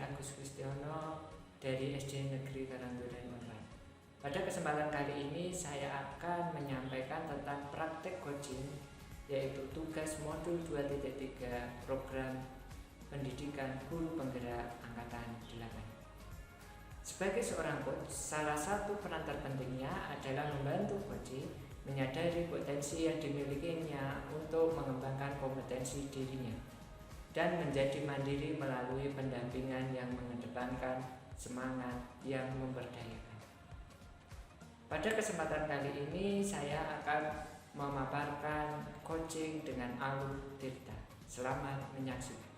Agus Kristiono dari SD Negeri Karangduren Online. Pada kesempatan kali ini saya akan menyampaikan tentang praktek coaching, yaitu tugas modul 2.3 program pendidikan guru penggerak angkatan 8. Sebagai seorang coach, salah satu peran terpentingnya adalah membantu coaching menyadari potensi yang dimilikinya untuk mengembangkan kompetensi dirinya dan menjadi mandiri melalui pendampingan yang mengedepankan semangat yang memberdayakan. Pada kesempatan kali ini saya akan memaparkan coaching dengan alur Tirta. Selamat menyaksikan.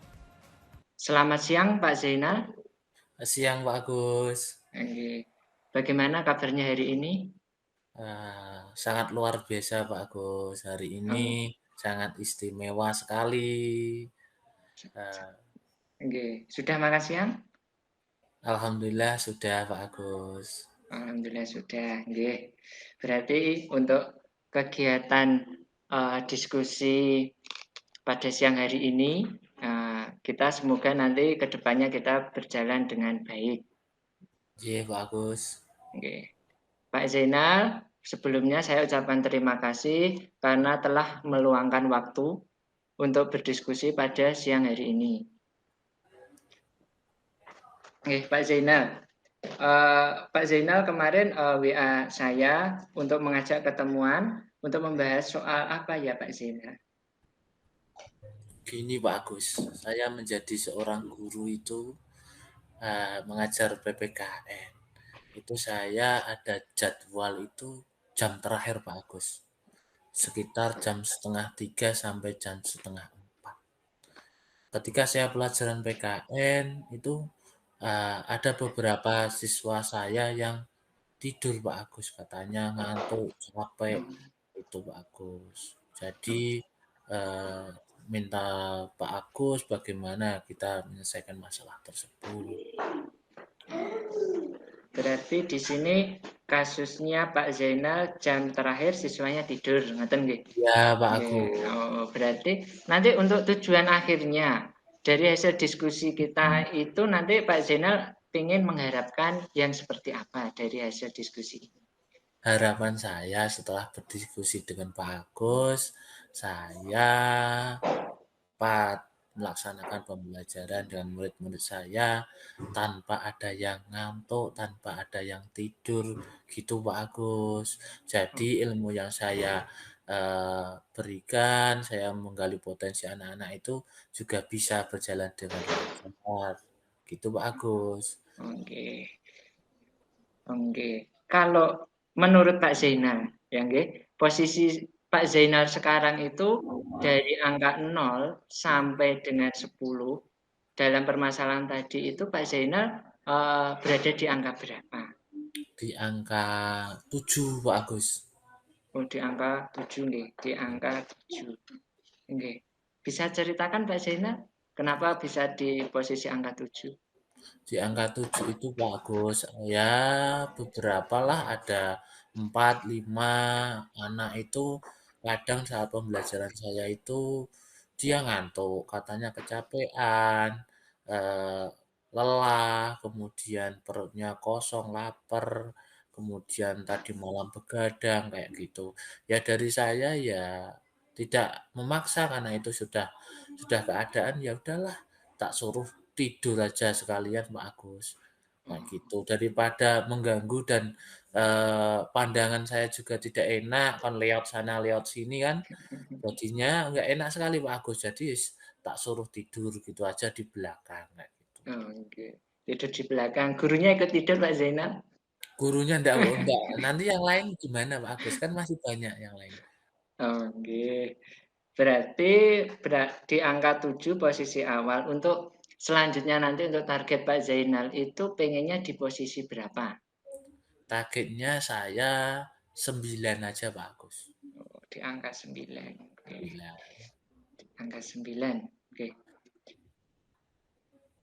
Selamat siang Pak Zainal. Siang Pak Agus. Bagaimana kabarnya hari ini? Sangat luar biasa Pak Agus. Hari ini sangat istimewa sekali. Sudah makan siang? Alhamdulillah sudah Pak Agus. Alhamdulillah sudah. Berarti untuk kegiatan diskusi pada siang hari ini, kita semoga nanti ke depannya kita berjalan dengan baik. Iya Pak Agus. Pak Zainal, sebelumnya saya ucapkan terima kasih karena telah meluangkan waktu untuk berdiskusi pada siang hari ini. Pak Zainal. Pak Zainal kemarin WA saya untuk mengajak ketemuan untuk membahas soal apa ya Pak Zainal? Gini Pak Agus, saya menjadi seorang guru itu mengajar PPKN. Itu saya ada jadwal itu jam terakhir Pak Agus. Sekitar jam 2:30 sampai jam 3:30. Ketika saya pelajaran PKN itu ada beberapa siswa saya yang tidur Pak Agus, katanya ngantuk, capek, itu Pak Agus. Jadi minta Pak Agus bagaimana kita menyelesaikan masalah tersebut. Berarti di sini kasusnya Pak Zainal jam terakhir siswanya tidur, ngoten nggih? Ya Pak Agus. Berarti nanti untuk tujuan akhirnya dari hasil diskusi kita itu nanti Pak Zainal ingin mengharapkan yang seperti apa dari hasil diskusi? Harapan saya setelah berdiskusi dengan Pak Agus, saya dapat melaksanakan pembelajaran dengan murid-murid saya tanpa ada yang ngantuk, tanpa ada yang tidur, gitu Pak Agus. Jadi ilmu yang saya berikan, saya menggali potensi anak-anak itu juga bisa berjalan dengan lancar, gitu Pak Agus. Oke. Kalau menurut Pak Zainal, ya posisi Pak Zainal sekarang itu dari angka 0 sampai dengan 10 dalam permasalahan tadi itu Pak Zainal berada di angka berapa? Di angka 7 Pak Agus. Di angka 7 nih, di angka 7. Bisa ceritakan Pak Zainal kenapa bisa di posisi angka 7? Di angka 7 itu bagus, ya beberapa lah ada 4, 5 anak itu kadang saat pembelajaran saya itu dia ngantuk, katanya kecapean, eee, lelah, kemudian perutnya kosong, lapar, kemudian tadi malam begadang, kayak gitu. Ya dari saya ya tidak memaksa karena itu sudah keadaan, ya udahlah tak suruh tidur aja sekalian Pak Agus, kayak gitu. Daripada mengganggu dan pandangan saya juga tidak enak, kan lewat sana lewat sini kan, jadinya nggak enak sekali Pak Agus. Jadi tak suruh tidur gitu aja di belakang, kayak gitu. Tidur di belakang. Gurunya ikut tidur Pak Zainal? Gurunya ndak, nanti yang lain gimana Pak Agus? Kan masih banyak yang lain. Berarti di angka 7 posisi awal. Untuk selanjutnya nanti untuk target Pak Zainal itu pengennya di posisi berapa? Targetnya saya 9 aja Pak Agus. Di angka 9. Bila Di angka 9.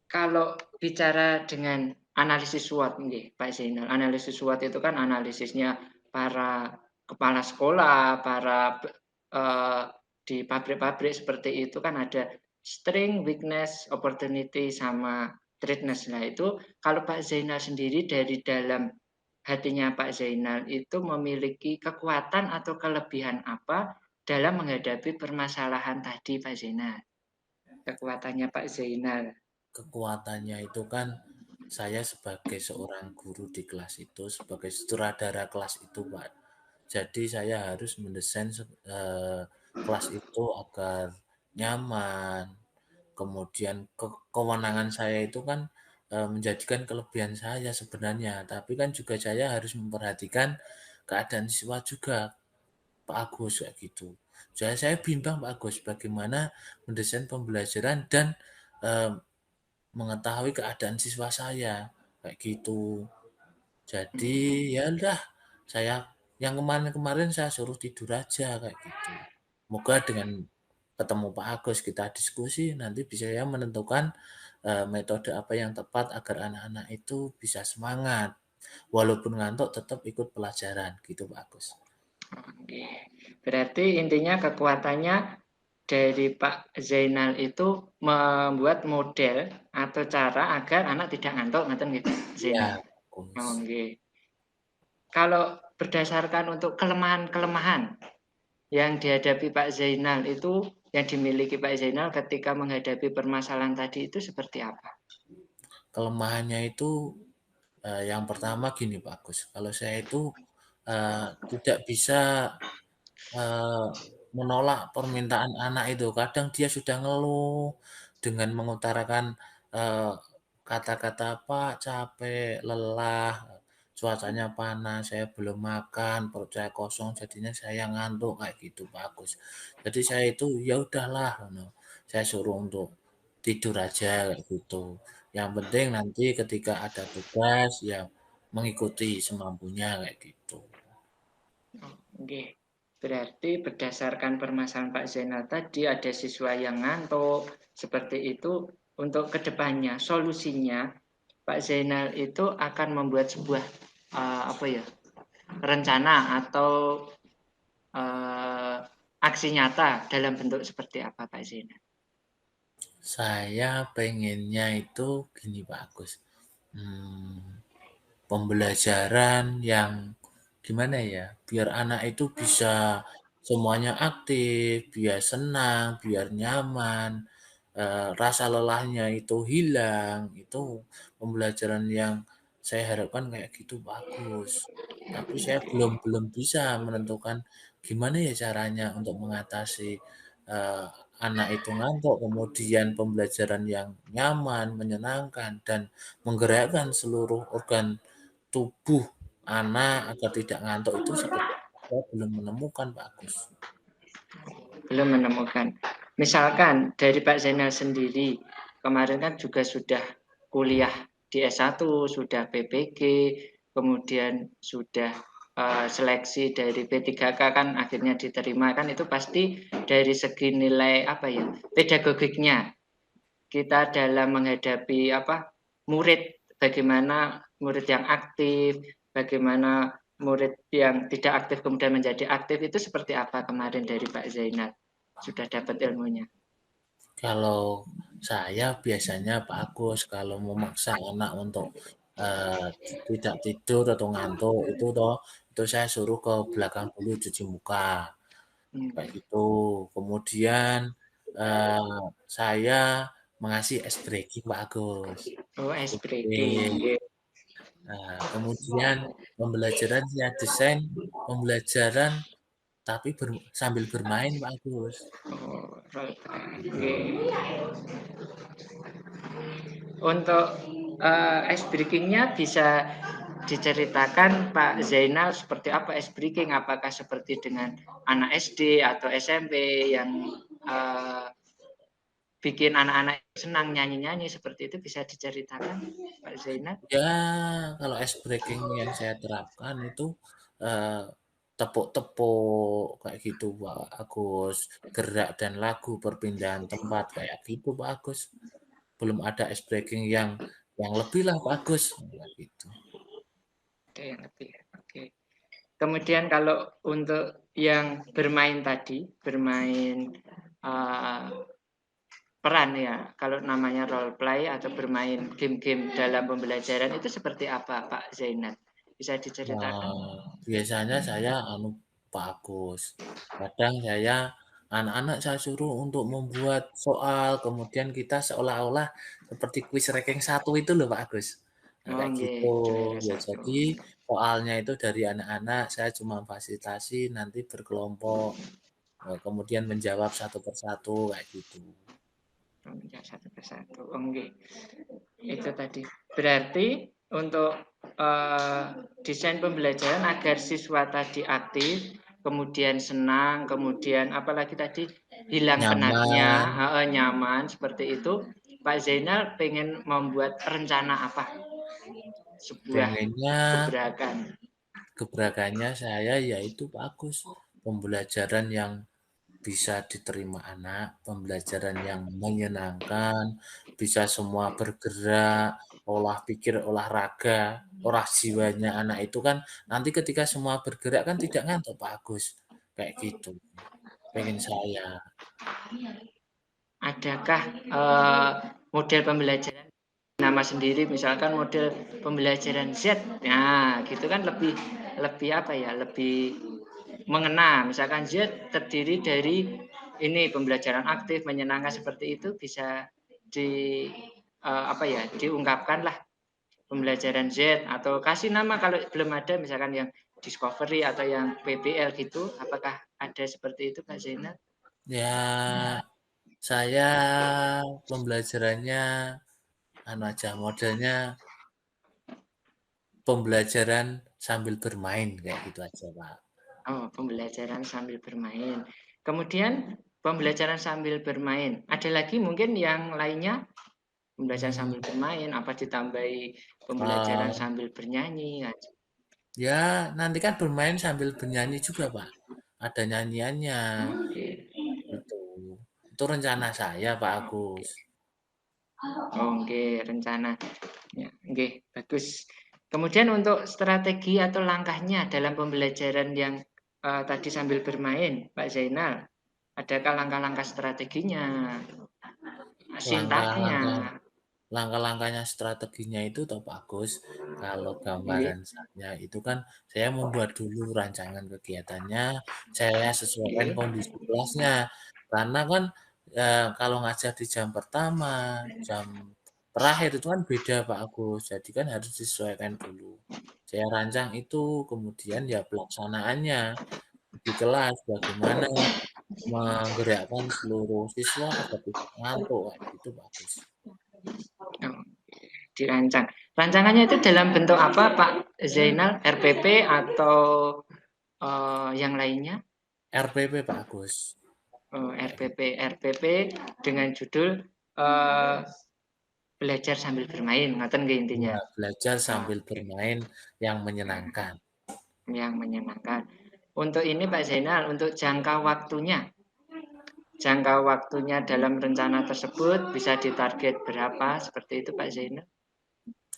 Kalau bicara dengan analisis SWOT Pak Zainal. Analisis SWOT itu kan analisisnya para kepala sekolah, para di pabrik-pabrik seperti itu kan ada strength, weakness, opportunity sama Treatness. Nah itu kalau Pak Zainal sendiri dari dalam hatinya Pak Zainal itu memiliki kekuatan atau kelebihan apa dalam menghadapi permasalahan tadi Pak Zainal? Kekuatannya Pak Zainal. Kekuatannya itu kan saya sebagai seorang guru di kelas itu, sebagai sutradara kelas itu, Pak. Jadi saya harus mendesain kelas itu agar nyaman. Kemudian kewenangan saya itu kan menjadikan kelebihan saya sebenarnya, tapi kan juga saya harus memperhatikan keadaan siswa juga, Pak Agus, kayak gitu. Saya bimbang, Pak Agus, bagaimana mendesain pembelajaran dan eh, mengetahui keadaan siswa saya, kayak gitu. Jadi ya udah, saya yang kemarin-kemarin saya suruh tidur aja kayak gitu. Moga dengan ketemu Pak Agus kita diskusi nanti bisa ya menentukan metode apa yang tepat agar anak-anak itu bisa semangat. Walaupun ngantuk tetap ikut pelajaran gitu Pak Agus. Oke. Berarti intinya kekuatannya dari Pak Zainal itu membuat model atau cara agar anak tidak ngantuk, ngoten nggih, Pak Ya, Zainal? Pak Oh, Agus. nggih. Kalau berdasarkan untuk kelemahan-kelemahan yang dihadapi Pak Zainal itu, yang dimiliki Pak Zainal ketika menghadapi permasalahan tadi itu seperti apa? Kelemahannya itu yang pertama gini Pak Agus, kalau saya itu tidak bisa Eee, menolak permintaan anak itu. Kadang dia sudah ngeluh dengan mengutarakan, eee, kata-kata, "Pak, capek, lelah, cuacanya panas, saya belum makan, perut saya kosong, jadinya saya ngantuk," kayak gitu, Pak Agus. Jadi saya itu, ya udahlah ngono, saya suruh untuk tidur aja kayak gitu. Yang penting nanti ketika ada tugas, ya mengikuti semampunya kayak gitu. Oke. Berarti berdasarkan permasalahan Pak Zainal tadi ada siswa yang ngantuk, seperti itu untuk kedepannya solusinya Pak Zainal itu akan membuat sebuah apa ya rencana atau uh, aksi nyata dalam bentuk seperti apa Pak Zainal? Saya pengennya itu gini Pak Agus, pembelajaran yang gimana ya, biar anak itu bisa semuanya aktif, biar senang, biar nyaman, rasa lelahnya itu hilang, itu pembelajaran yang saya harapkan kayak gitu bagus. Tapi saya belum belum bisa menentukan gimana ya caranya untuk mengatasi, eee, anak itu ngantuk, kemudian pembelajaran yang nyaman, menyenangkan, dan menggerakkan seluruh organ tubuh anak agar tidak ngantuk itu seperti saya belum menemukan, Pak Agus. Belum menemukan. Misalkan dari Pak Zainal sendiri, kemarin kan juga sudah kuliah di S1, sudah PPG, kemudian sudah seleksi dari P3K kan akhirnya diterima kan itu pasti dari segi nilai apa ya pedagogiknya kita dalam menghadapi apa murid bagaimana murid yang aktif bagaimana murid yang tidak aktif kemudian menjadi aktif itu seperti apa kemarin dari Pak Zainal sudah dapat ilmunya. Kalau saya biasanya Pak Agus kalau memaksa anak untuk, eee, tidak tidur atau ngantuk itu saya suruh ke belakang dulu cuci muka, kayak Hmm. gitu. Kemudian, saya mengasih ice breaking Pak Agus, Oh, ice breaking. disiplin. Nah, kemudian pembelajaran saya desain pembelajaran tapi sambil bermain Pak Agus. Oh, role play. Okay. Untuk ice breaking-nya bisa diceritakan Pak Zainal seperti apa ice breaking? Apakah seperti dengan anak SD atau SMP yang bikin anak-anak senang nyanyi-nyanyi seperti itu bisa diceritakan Pak Zainal? Ya, kalau ice breaking yang saya terapkan itu, eee, tepuk-tepuk kayak gitu Pak Agus, gerak dan lagu, perpindahan tempat kayak gitu Pak Agus. Belum ada ice breaking yang lebih lah Pak Agus, kayak gitu. Ada yang lebih. Oke. Kemudian kalau untuk yang bermain tadi, bermain uh, peran ya, kalau namanya role play atau bermain game-game dalam pembelajaran itu seperti apa Pak Zainal? Bisa diceritakan? Biasanya saya Pak Agus, kadang anak-anak saya suruh untuk membuat soal, kemudian kita seolah-olah seperti kuis ranking 1 itu loh Pak Agus. Nah, Oh kayak nggih, gitu. juara Ya satu. jadi soalnya itu dari anak-anak, saya cuma fasilitasi nanti berkelompok, kemudian menjawab satu persatu kayak gitu. Ya, satu persatu. Oh nggih. Itu tadi. Berarti untuk desain pembelajaran agar siswa tadi aktif, kemudian senang, kemudian apalagi tadi hilang penatnya, Nyaman, nyaman seperti itu. Pak Zainal pengen membuat rencana apa? Sebuah pengennya gebrakan. gebrakannya saya yaitu Pak Agus, pembelajaran yang bisa diterima anak, pembelajaran yang menyenangkan, bisa semua bergerak, olah pikir, olahraga, olah jiwanya anak itu kan nanti ketika semua bergerak kan tidak ngantuk Pak Agus, kayak gitu, pengen saya. Adakah model pembelajaran nama sendiri, misalkan model pembelajaran Z, nah gitu kan lebih lebih apa ya, lebih mengena. Misalkan Z terdiri dari ini pembelajaran aktif, menyenangkan seperti itu bisa di apa ya, diungkapkan lah pembelajaran Z atau kasih nama kalau belum ada misalkan yang Discovery atau yang PBL gitu. Apakah ada seperti itu Kak Zainal? Ya, saya pembelajarannya aja, modelnya pembelajaran sambil bermain, kayak gitu aja, Pak. Oh, pembelajaran sambil bermain. Kemudian pembelajaran sambil bermain. Ada lagi mungkin yang lainnya? Pembelajaran Mmm, sambil bermain, apa ditambahi pembelajaran eee, sambil bernyanyi? Nah, ya nanti kan bermain sambil bernyanyi juga, Pak. Ada nyanyiannya, oke, gitu. Itu rencana saya, Pak Agus. oke, rencana. Ya, oke, bagus. Kemudian untuk strategi atau langkahnya dalam pembelajaran yang tadi sambil bermain, Pak Zainal, adakah langkah-langkah strateginya, sintaknya? Langkah-langkah Langkah-langkahnya, strateginya itu toh Pak Agus, kalau Oke, gambaran saya itu kan saya membuat dulu rancangan kegiatannya, saya sesuaikan oke. kondisi kelasnya. Karena kan, kalau ngajar di jam pertama, jam terakhir itu kan beda Pak Agus, jadi kan harus disesuaikan dulu. Saya rancang itu, kemudian ya pelaksanaannya di kelas bagaimana menggerakkan seluruh siswa agar tidak ngantuk, kayak gitu Pak Agus. Oh, dirancang. Rancangannya itu dalam bentuk apa, Pak Zainal? RPP atau yang lainnya? RPP Pak Agus, Oh, kayak RPP, gitu. RPP dengan judul eh, belajar sambil bermain, ngoten nggih intinya. Iya, belajar Ah, sambil oke. bermain yang menyenangkan. Yang menyenangkan. Untuk ini Pak Zainal, untuk jangka waktunya dalam rencana tersebut bisa ditarget berapa? Seperti itu Pak Zainal.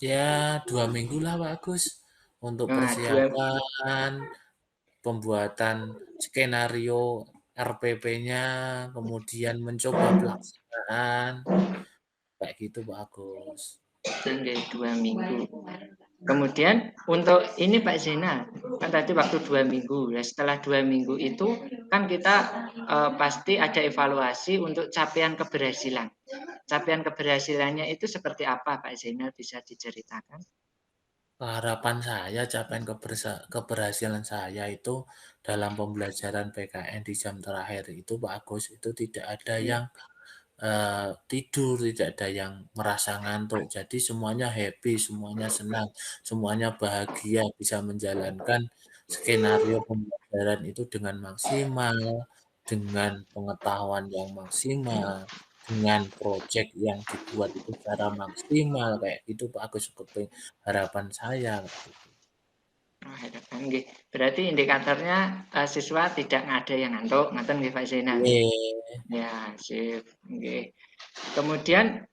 Ya 2 minggu lah Pak Agus, untuk Nah, persiapan, pembuatan skenario RPP-nya, kemudian mencoba pelaksanaan, kayak gitu Pak Agus. Oke, 2 minggu. Kemudian untuk ini Pak Zainal, kan tadi waktu 2 minggu. Ya, setelah 2 minggu itu kan kita pasti ada evaluasi untuk capaian keberhasilan. Capaian keberhasilannya itu seperti apa Pak Zainal bisa diceritakan? Harapan saya, capaian keberhasilan saya itu dalam pembelajaran PKN di jam terakhir itu Pak Agus, itu tidak ada Oke. yang tidur, tidak ada yang merasa ngantuk. Jadi semuanya happy, semuanya senang, semuanya bahagia bisa menjalankan skenario pembelajaran itu dengan maksimal, dengan pengetahuan yang maksimal, dengan proyek yang dibuat itu secara maksimal, kayak gitu Pak Agus, harapan saya kayak gitu. Oh, harapan nggih. Berarti indikatornya siswa tidak ada yang ngantuk, ngoten nggih Pak Zainal nggih. Iya, Ya, sip. Nggih. Kemudian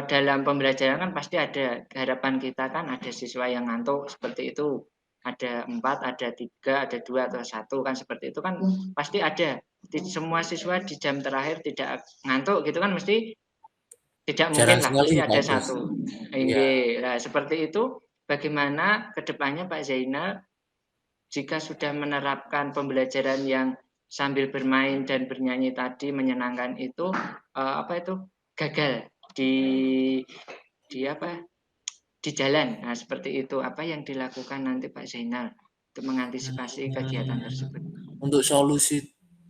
dalam pembelajaran kan pasti ada harapan kita kan ada siswa yang ngantuk seperti itu. Ada 4, ada 3, ada 2 atau 1 kan seperti itu kan pasti ada. Semua siswa di jam terakhir tidak ngantuk gitu kan mesti Tidak mungkin Jarang lah, sekali pasti Pak ada Agus. satu. Iya. Inggih. Nah, seperti itu bagaimana ke depannya Pak Zainal jika sudah menerapkan pembelajaran yang sambil bermain dan bernyanyi tadi menyenangkan itu apa itu gagal di apa di jalan. Nah, seperti itu. Apa yang dilakukan nanti Pak Zainal untuk mengantisipasi kegiatan Hmm, tersebut? untuk solusi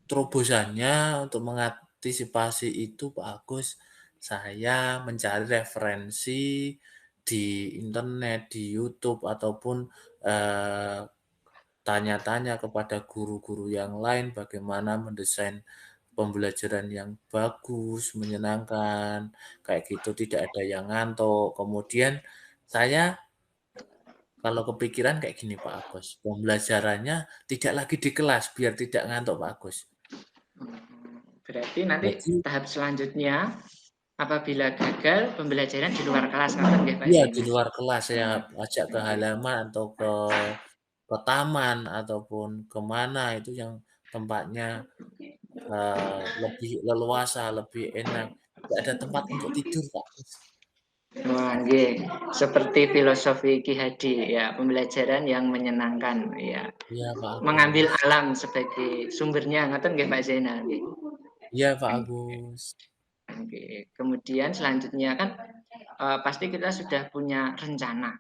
terobosannya, untuk mengantisipasi itu Pak Agus, saya mencari referensi di internet, di YouTube, ataupun eh, tanya-tanya kepada guru-guru yang lain bagaimana mendesain pembelajaran yang bagus, menyenangkan, kayak gitu, tidak ada yang ngantuk. Kemudian saya kalau kepikiran kayak gini Pak Agus, pembelajarannya tidak lagi di kelas biar tidak ngantuk Pak Agus. Berarti nanti Jadi tahap selanjutnya apabila gagal pembelajaran di luar kelas ngoten nggih Pak iya di Zainal? luar kelas saya Nah, ajak ke nggih. halaman atau ke taman ataupun kemana itu yang tempatnya lebih leluasa, lebih enak, nggak ada tempat untuk tidur Pak Agus. Wah, nggih. Seperti filosofi Ki Hadi ya, pembelajaran yang menyenangkan ya. Iya Pak Mengambil Agus. alam sebagai sumbernya ngoten nggih Pak Zainal nggih. Iya Pak Agus. Oke. Kemudian selanjutnya kan pasti kita sudah punya rencana.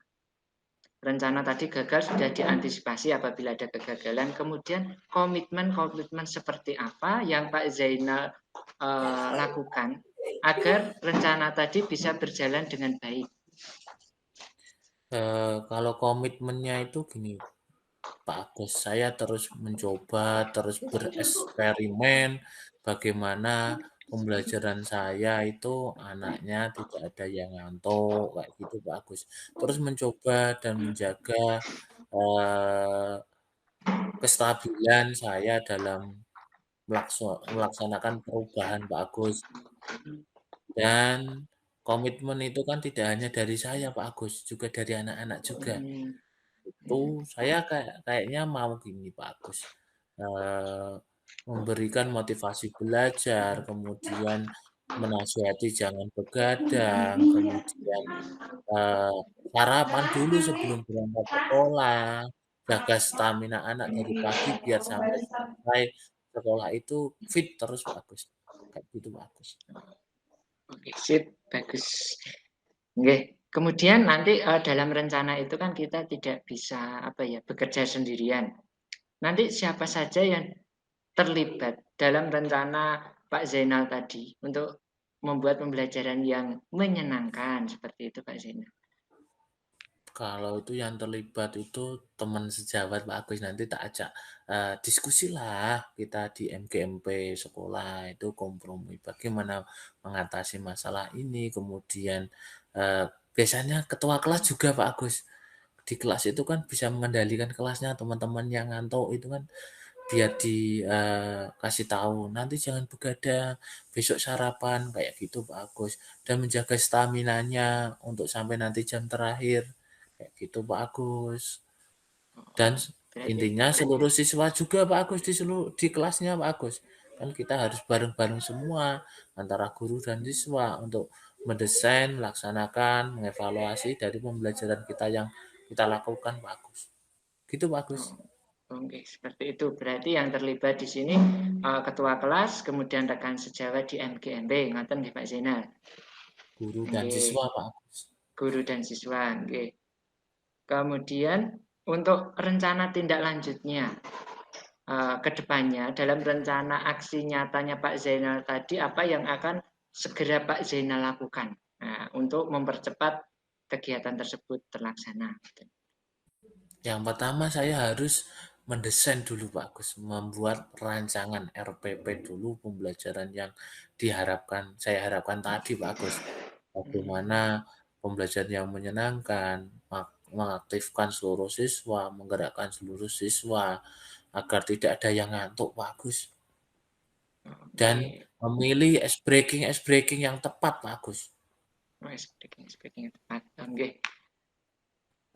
Rencana tadi gagal sudah diantisipasi apabila ada kegagalan. Kemudian komitmen-komitmen seperti apa yang Pak Zainal lakukan agar rencana tadi bisa berjalan dengan baik? Kalau komitmennya itu gini Pak Agus, saya terus mencoba, terus bereksperimen bagaimana pembelajaran saya itu anaknya tidak ada yang ngantuk, kayak gitu Pak Agus. Terus mencoba dan menjaga, eee, kestabilan saya dalam melaksanakan perubahan Pak Agus. Dan komitmen itu kan tidak hanya dari saya Pak Agus, juga dari anak-anak juga. Hmm, Itu saya kayaknya mau gini Pak Agus, eee, memberikan motivasi belajar, kemudian menasihati jangan begadang, kemudian, eee, sarapan dulu sebelum berangkat sekolah, jaga stamina anak dari pagi biar sampai selesai sekolah itu fit terus Pak Agus, kayak gitu Pak Agus. oke, sip, bagus. Nggih. Kemudian nanti dalam rencana itu kan kita tidak bisa apa ya bekerja sendirian. Nanti siapa saja yang terlibat dalam rencana Pak Zainal tadi untuk membuat pembelajaran yang menyenangkan seperti itu Pak Zainal. Kalau itu yang terlibat itu teman sejawat Pak Agus, nanti tak ajak, diskusilah kita di MGMP sekolah itu kompromi bagaimana mengatasi masalah ini, kemudian, eee, biasanya ketua kelas juga Pak Agus. Di kelas itu kan bisa mengendalikan kelasnya, teman-teman yang ngantuk itu kan biar kasih tahu, "Nanti jangan begadang, besok sarapan," kayak gitu Pak Agus, dan menjaga staminanya untuk sampai nanti jam terakhir, kayak gitu Pak Agus. Dan Oh, berarti intinya seluruh siswa juga Pak Agus di kelasnya Pak Agus. Kan kita harus bareng-bareng semua antara guru dan siswa untuk mendesain, melaksanakan, mengevaluasi dari pembelajaran kita yang kita lakukan Pak Agus. Gitu Pak Agus. oh, oke seperti itu. Berarti yang terlibat di sini ketua kelas, kemudian rekan sejawat di MGMB, ngoten nggih Pak Zainal. Guru dan Nggih, siswa Pak Agus. guru dan siswa, nggih. Kemudian untuk rencana tindak lanjutnya ke depannya dalam rencana aksi nyatanya Pak Zainal tadi apa yang akan segera Pak Zainal lakukan untuk mempercepat kegiatan tersebut terlaksana. Yang pertama saya harus mendesain dulu Pak Agus, membuat rancangan RPP dulu pembelajaran yang saya harapkan tadi Pak Agus. Bagaimana pembelajaran yang menyenangkan, mengaktifkan seluruh siswa, menggerakkan seluruh siswa agar tidak ada yang ngantuk Pak Agus. Dan Oke, memilih ice breaking yang tepat Pak Agus. speaking tepat. Oke.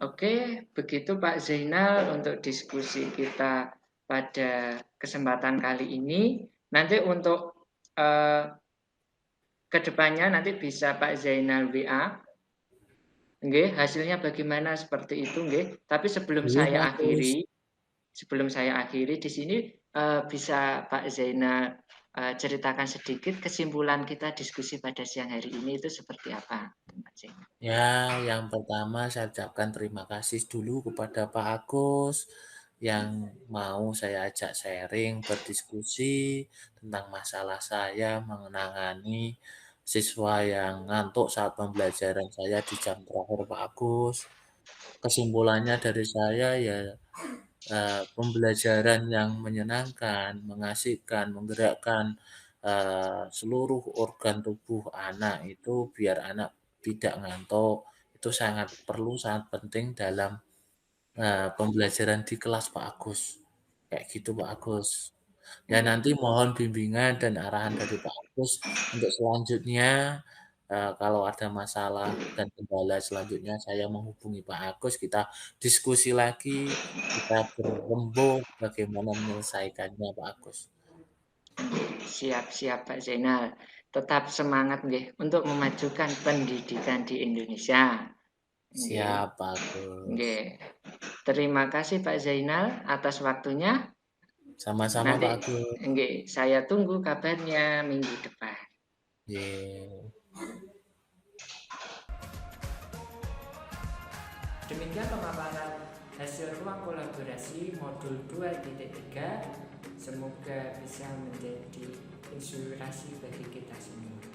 Oke, begitu Pak Zainal untuk diskusi kita pada kesempatan kali ini. Nanti untuk eh, kedepannya nanti bisa Pak Zainal WA, nggih, hasilnya bagaimana seperti itu, nggih. Tapi Boleh Pak Agus. sebelum saya akhiri di sini, bisa Pak Zainal, ceritakan sedikit kesimpulan kita diskusi pada siang hari ini itu seperti apa, Pak Zainal? Ya, yang pertama saya ucapkan terima kasih dulu kepada Pak Agus yang mau saya ajak sharing, berdiskusi tentang masalah saya mengenangani siswa yang ngantuk saat pembelajaran saya di jam terakhir Pak Agus. Kesimpulannya dari saya ya pembelajaran yang menyenangkan, mengasihkan, menggerakkan seluruh organ tubuh anak itu biar anak tidak ngantuk itu sangat perlu, sangat penting dalam pembelajaran di kelas Pak Agus. Kayak gitu Pak Agus. Ya nanti mohon bimbingan dan arahan dari Pak Agus untuk selanjutnya kalau ada masalah dan kendala selanjutnya saya menghubungi Pak Agus, kita diskusi lagi, kita berembuk bagaimana menyelesaikannya Pak Agus. Siap siap Pak Zainal. Tetap semangat nggih untuk memajukan pendidikan di Indonesia. Nggih, Siap Pak Agus. nggih. Terima kasih Pak Zainal atas waktunya. Sama-sama Nanti Pak Agus. nggih, saya tunggu kabarnya minggu depan. Ye. Demikian pemaparan hasil ruang kolaborasi modul 2.3. Semoga bisa menjadi inspirasi bagi kita semua.